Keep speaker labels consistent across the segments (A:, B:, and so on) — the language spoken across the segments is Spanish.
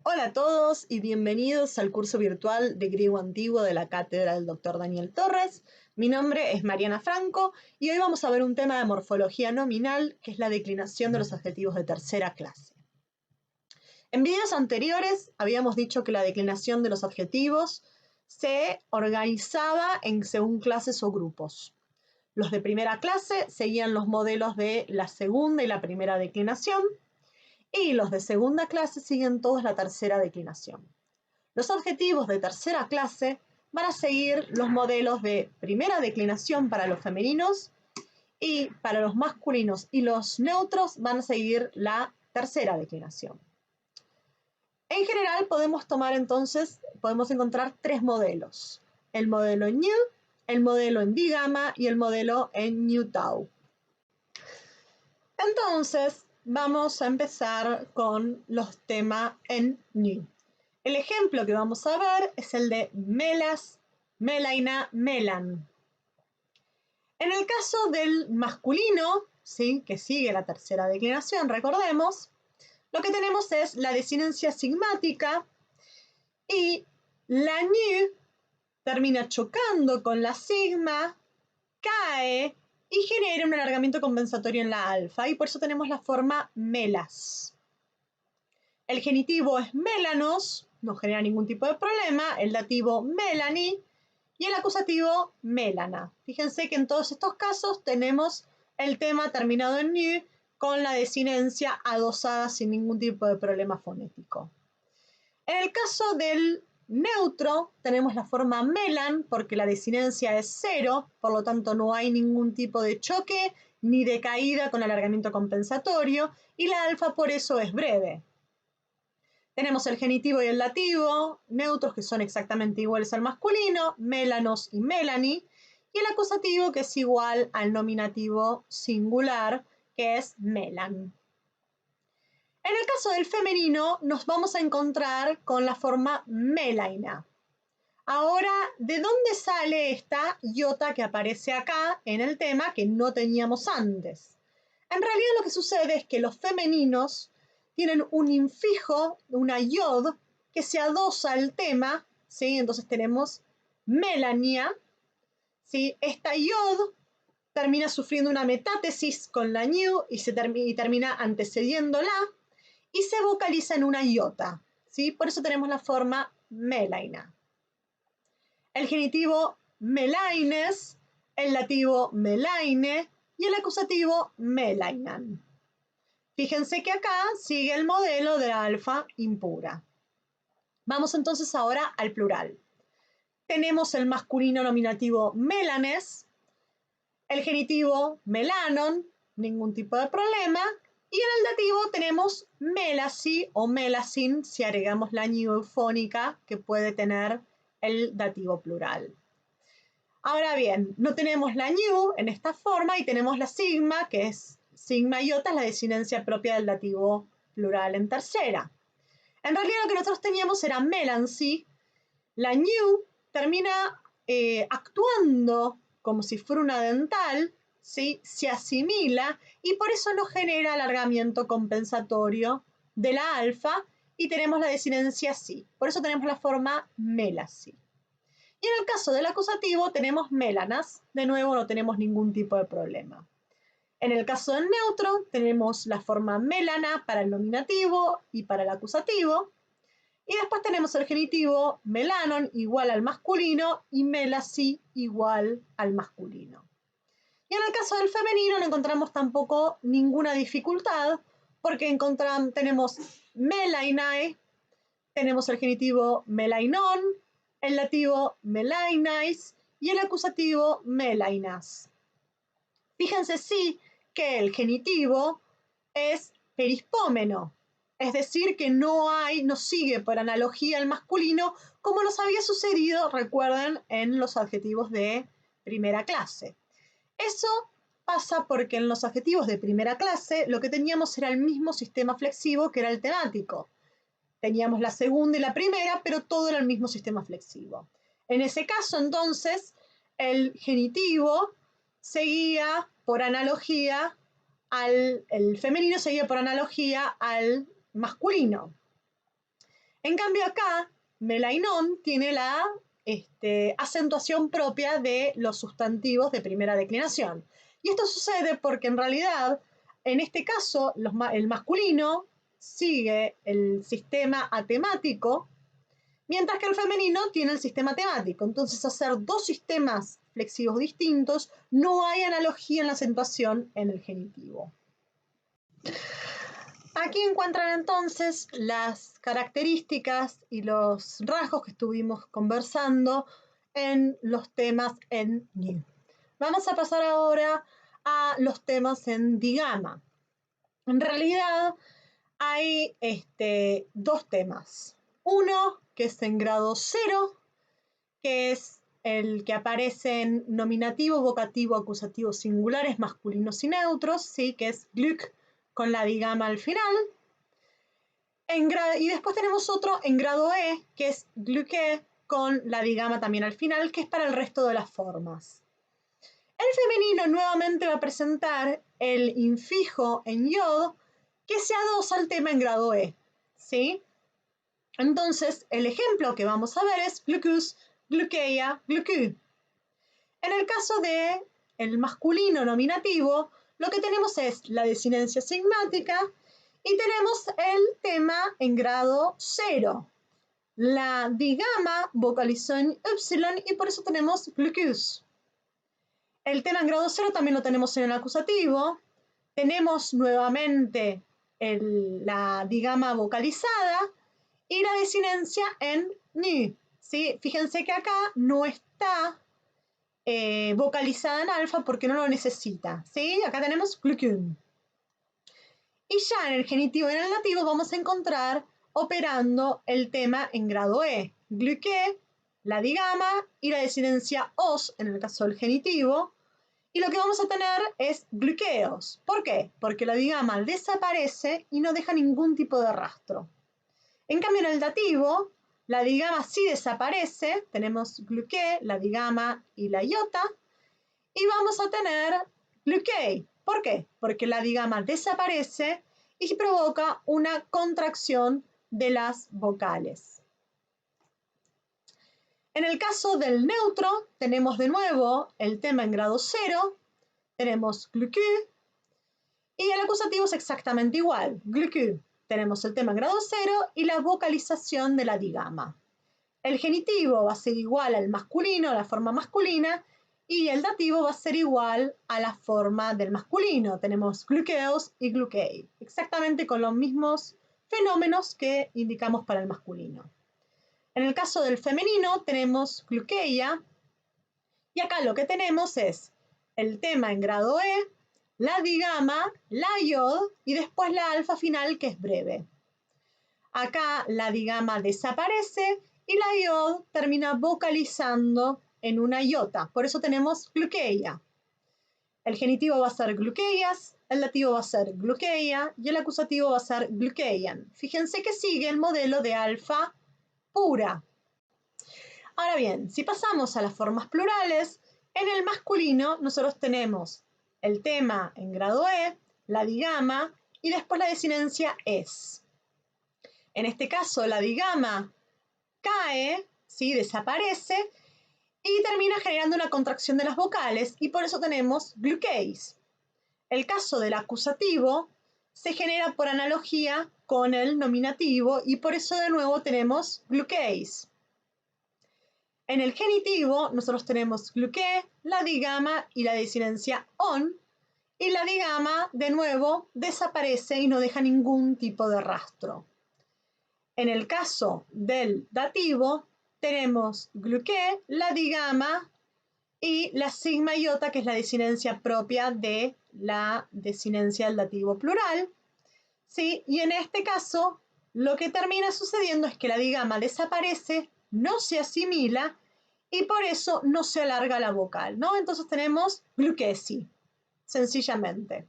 A: Hola a todos y bienvenidos al curso virtual de griego antiguo de la cátedra del Dr. Daniel Torres. Mi nombre es Mariana Franco y hoy vamos a ver un tema de morfología nominal que es la declinación de los adjetivos de tercera clase. En videos anteriores habíamos dicho que la declinación de los adjetivos se organizaba según clases o grupos. Los de primera clase seguían los modelos de la segunda y la primera declinación, y los de segunda clase siguen todos la tercera declinación. Los adjetivos de tercera clase van a seguir los modelos de primera declinación para los femeninos y para los masculinos y los neutros van a seguir la tercera declinación. En general podemos encontrar tres modelos: el modelo en ñu, el modelo en digama y el modelo en ñu tau. Entonces, vamos a empezar con los temas en ñu. El ejemplo que vamos a ver es el de melas, melaina, melan. En el caso del masculino, ¿sí?, que sigue la tercera declinación, recordemos, lo que tenemos es la desinencia sigmática y la ñu termina chocando con la sigma, cae y genera un alargamiento compensatorio en la alfa, y por eso tenemos la forma melas. El genitivo es melanos, no genera ningún tipo de problema, el dativo melani y el acusativo melana. Fíjense que en todos estos casos tenemos el tema terminado en ñu con la desinencia adosada sin ningún tipo de problema fonético. En el caso del neutro tenemos la forma melan porque la desinencia es 0, por lo tanto no hay ningún tipo de choque ni de caída con alargamiento compensatorio, y la alfa por eso es breve. Tenemos el genitivo y el dativo, neutros, que son exactamente iguales al masculino, melanos y melani, y el acusativo, que es igual al nominativo singular, que es melan. En el caso del femenino nos vamos a encontrar con la forma melaina. Ahora, ¿de dónde sale esta iota que aparece acá en el tema que no teníamos antes? En realidad lo que sucede es que los femeninos tienen un infijo, una iod, que se adosa al tema, ¿sí? Entonces tenemos melania, ¿sí? Esta iod termina sufriendo una metátesis con la ñu y termina antecediéndola, y se vocaliza en una iota, ¿sí? Por eso tenemos la forma melaina. El genitivo melaines, el dativo melaine y el acusativo melainan. Fíjense que acá sigue el modelo de la alfa impura. Vamos entonces ahora al plural. Tenemos el masculino nominativo melanes, el genitivo melanon, ningún tipo de problema, y en el dativo tenemos melasi o melasin si agregamos la ñu eufónica que puede tener el dativo plural. Ahora bien, no tenemos la ñu en esta forma y tenemos la sigma, que es sigma iota, es la desinencia propia del dativo plural en tercera. En realidad lo que nosotros teníamos era melansi. La ñu termina actuando como si fuera una dental, ¿sí? Se asimila y por eso no genera alargamiento compensatorio de la alfa y tenemos la desinencia si. Por eso tenemos la forma melasi. Y en el caso del acusativo tenemos melanas. De nuevo no tenemos ningún tipo de problema. En el caso del neutro tenemos la forma melana para el nominativo y para el acusativo. Y después tenemos el genitivo melanon igual al masculino y melasi igual al masculino. Y en el caso del femenino no encontramos tampoco ninguna dificultad porque tenemos melainae, tenemos el genitivo melainon, el dativo melainais y el acusativo melainas. Fíjense sí que el genitivo es perispómeno, es decir, que no sigue por analogía al masculino como nos había sucedido, recuerden, en los adjetivos de primera clase. Eso pasa porque en los adjetivos de primera clase lo que teníamos era el mismo sistema flexivo que era el temático. Teníamos la segunda y la primera, pero todo era el mismo sistema flexivo. En ese caso, entonces, el genitivo seguía por analogía el femenino seguía por analogía al masculino. En cambio acá, melainon tiene la acentuación propia de los sustantivos de primera declinación. Y esto sucede porque en realidad, en este caso, el masculino sigue el sistema atemático, mientras que el femenino tiene el sistema temático. Entonces, hacer dos sistemas flexivos distintos, no hay analogía en la acentuación en el genitivo. Aquí encuentran entonces las características y los rasgos que estuvimos conversando en los temas en ñu. Vamos a pasar ahora a los temas en digama. En realidad hay dos temas. Uno que es en grado 0, que es el que aparece en nominativo, vocativo, acusativo singulares, masculinos y neutros, ¿sí? Que es glück con la digama al final. Y después tenemos otro en grado E, que es glücke con la digama también al final, que es para el resto de las formas. El femenino nuevamente va a presentar el infijo en yod, que se adosa al tema en grado E, ¿sí? Entonces, el ejemplo que vamos a ver es glückus, glückeia, glückü. En el caso de el masculino nominativo, lo que tenemos es la desinencia sigmática y tenemos el tema en grado 0. La digama vocalizó en epsilon y por eso tenemos glückus. El tema en grado 0 también lo tenemos en el acusativo. Tenemos nuevamente la digama vocalizada y la desinencia en ny. ¿Sí? Fíjense que acá no está vocalizada en alfa porque no lo necesita. ¿Sí? Acá tenemos glückum. Y ya en el genitivo y en el dativo vamos a encontrar operando el tema en grado E. Glücke, la digama y la desinencia os en el caso del genitivo. Y lo que vamos a tener es glückeos. ¿Por qué? Porque la digama desaparece y no deja ningún tipo de rastro. En cambio en el dativo, la digama sí desaparece. Tenemos glücke, la digama y la iota. Y vamos a tener glückei. ¿Por qué? Porque la digama desaparece y provoca una contracción de las vocales. En el caso del neutro, tenemos de nuevo el tema en grado 0, tenemos glückü, y el acusativo es exactamente igual, glückü. Tenemos el tema en grado 0 y la vocalización de la digama. El genitivo va a ser igual al masculino, a la forma masculina, y el dativo va a ser igual a la forma del masculino. Tenemos glückeos y glückei, exactamente con los mismos fenómenos que indicamos para el masculino. En el caso del femenino tenemos glückeia, y acá lo que tenemos es el tema en grado E, la digama, la iod y después la alfa final que es breve. Acá la digama desaparece y la iod termina vocalizando en una iota, por eso tenemos glückeia. El genitivo va a ser glückeias, el dativo va a ser glückeia y el acusativo va a ser glückeian. Fíjense que sigue el modelo de alfa pura. Ahora bien, si pasamos a las formas plurales, en el masculino nosotros tenemos el tema en grado E, la digama y después la desinencia es. En este caso la digama cae, ¿sí? Desaparece y termina generando una contracción de las vocales y por eso tenemos glückeis. El caso del acusativo se genera por analogía con el nominativo y por eso de nuevo tenemos glückeis. En el genitivo nosotros tenemos glücke, la digama y la desinencia on, y la digama de nuevo desaparece y no deja ningún tipo de rastro. En el caso del dativo tenemos glücke, la digama y la sigma iota, que es la desinencia propia de la desinencia del dativo plural, ¿sí? Y en este caso lo que termina sucediendo es que la digama desaparece, no se asimila y por eso no se alarga la vocal, ¿no? Entonces tenemos glückesi, sencillamente.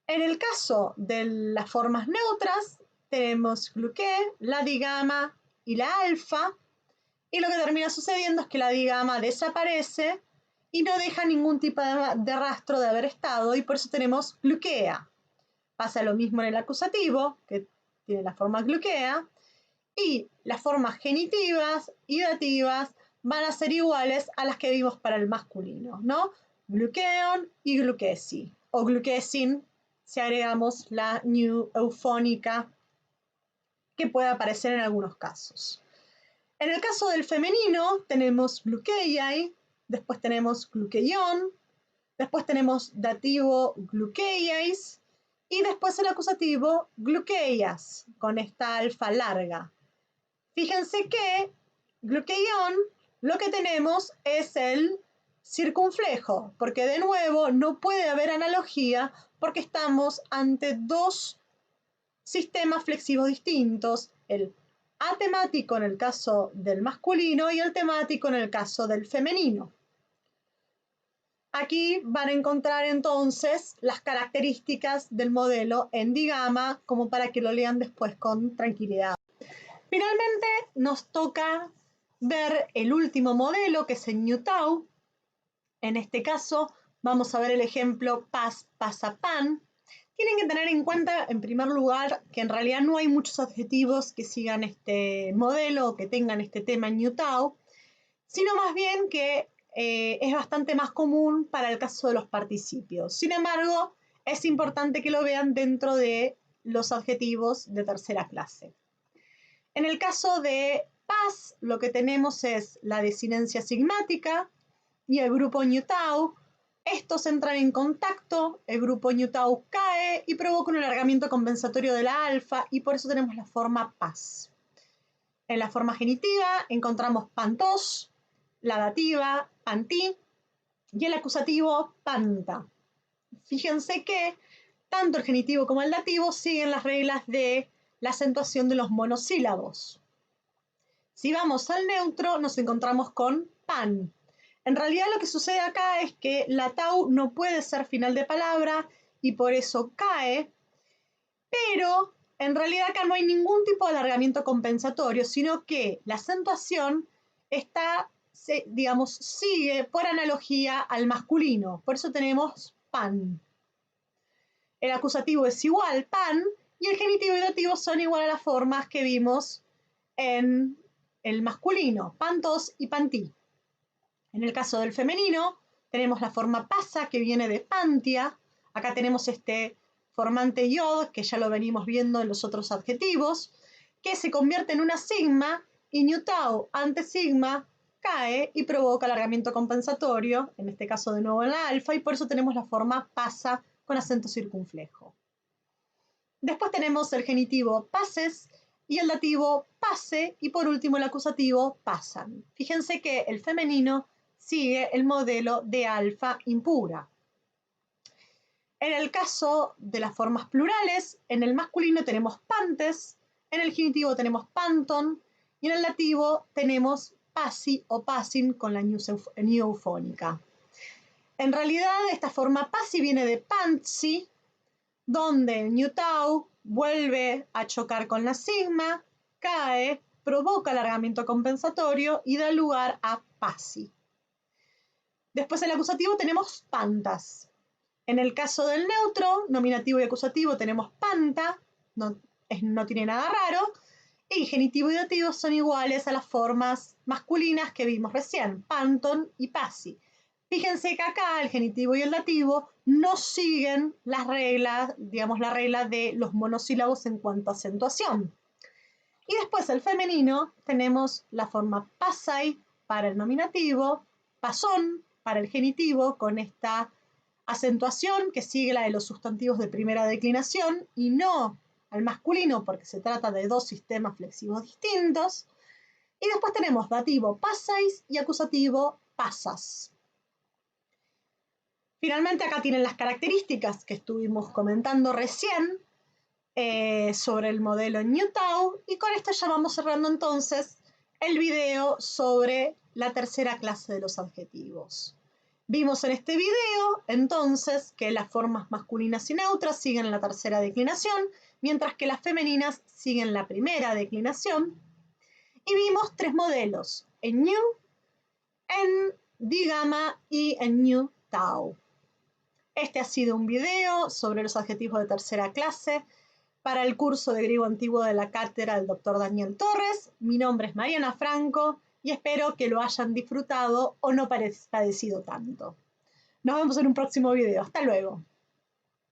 A: En el caso de las formas neutras, tenemos glücke, la digama y la alfa, y lo que termina sucediendo es que la digama desaparece y no deja ningún tipo de rastro de haber estado, y por eso tenemos glückea. Pasa lo mismo en el acusativo, que tiene la forma glückea, Y las formas genitivas y dativas van a ser iguales a las que vimos para el masculino, ¿no? Gluqueon y gluquesi, o gluquesin si agregamos la new eufónica que puede aparecer en algunos casos. En el caso del femenino tenemos gluqueiae, después tenemos gluqueion, después tenemos dativo gluqueiais y después el acusativo gluqueias con esta alfa larga. Fíjense que gluqueion lo que tenemos es el circunflejo, porque de nuevo no puede haber analogía porque estamos ante dos sistemas flexivos distintos, el atemático en el caso del masculino y el temático en el caso del femenino. Aquí van a encontrar entonces las características del modelo en digama como para que lo lean después con tranquilidad. Finalmente nos toca ver el último modelo que es el Newtau. En este caso vamos a ver el ejemplo pas, pasa, pan. Tienen que tener en cuenta, en primer lugar, que en realidad no hay muchos adjetivos que sigan este modelo o que tengan este tema en Newtau, sino más bien que es bastante más común para el caso de los participios. Sin embargo, es importante que lo vean dentro de los adjetivos de tercera clase. En el caso de pas, lo que tenemos es la desinencia sigmática y el grupo Newtau. Estos entran en contacto, el grupo Newtau cae y provoca un alargamiento compensatorio de la alfa y por eso tenemos la forma pas. En la forma genitiva encontramos pantos, la dativa pantí y el acusativo panta. Fíjense que tanto el genitivo como el dativo siguen las reglas de la acentuación de los monosílabos. Si vamos al neutro nos encontramos con pan. En realidad lo que sucede acá es que la tau no puede ser final de palabra y por eso cae, pero en realidad acá no hay ningún tipo de alargamiento compensatorio, sino que la acentuación sigue por analogía al masculino. Por eso tenemos pan. El acusativo es igual, pan, y el genitivo y dativo son igual a las formas que vimos en el masculino, pantos y pantí. En el caso del femenino, tenemos la forma pasa, que viene de pantia. Acá tenemos este formante yod, que ya lo venimos viendo en los otros adjetivos, que se convierte en una sigma, y Newtau ante sigma cae y provoca alargamiento compensatorio, en este caso de nuevo en la alfa, y por eso tenemos la forma pasa con acento circunflejo. Después tenemos el genitivo pases y el dativo pase, y por último el acusativo pasan. Fíjense que el femenino sigue el modelo de alfa impura. En el caso de las formas plurales, en el masculino tenemos pantes, en el genitivo tenemos panton y en el dativo tenemos pasi o pasin con la new eufónica. En realidad esta forma pasi viene de pantsi, donde el Newtau vuelve a chocar con la sigma, cae, provoca alargamiento compensatorio y da lugar a pasi. Después en el acusativo tenemos pantas. En el caso del neutro, nominativo y acusativo tenemos panta, no tiene nada raro, y genitivo y dativo son iguales a las formas masculinas que vimos recién, panton y pasi. Fíjense que acá el genitivo y el dativo no siguen las reglas, digamos la regla de los monosílabos en cuanto a acentuación. Y después el femenino tenemos la forma pasai para el nominativo, pasón para el genitivo con esta acentuación que sigue la de los sustantivos de primera declinación y no al masculino porque se trata de dos sistemas flexivos distintos. Y después tenemos dativo pasais y acusativo pasas. Finalmente acá tienen las características que estuvimos comentando recién sobre el modelo Newtau y con esto ya vamos cerrando entonces el video sobre la tercera clase de los adjetivos. Vimos en este video entonces que las formas masculinas y neutras siguen la tercera declinación, mientras que las femeninas siguen la primera declinación. Y vimos tres modelos, en New, en digama y en Newtau. Este ha sido un video sobre los adjetivos de tercera clase. para el curso de griego antiguo de la cátedra del Dr. Daniel Torres. Mi nombre es Mariana Franco y espero que lo hayan disfrutado o no padecido tanto. Nos vemos en un próximo video. Hasta luego.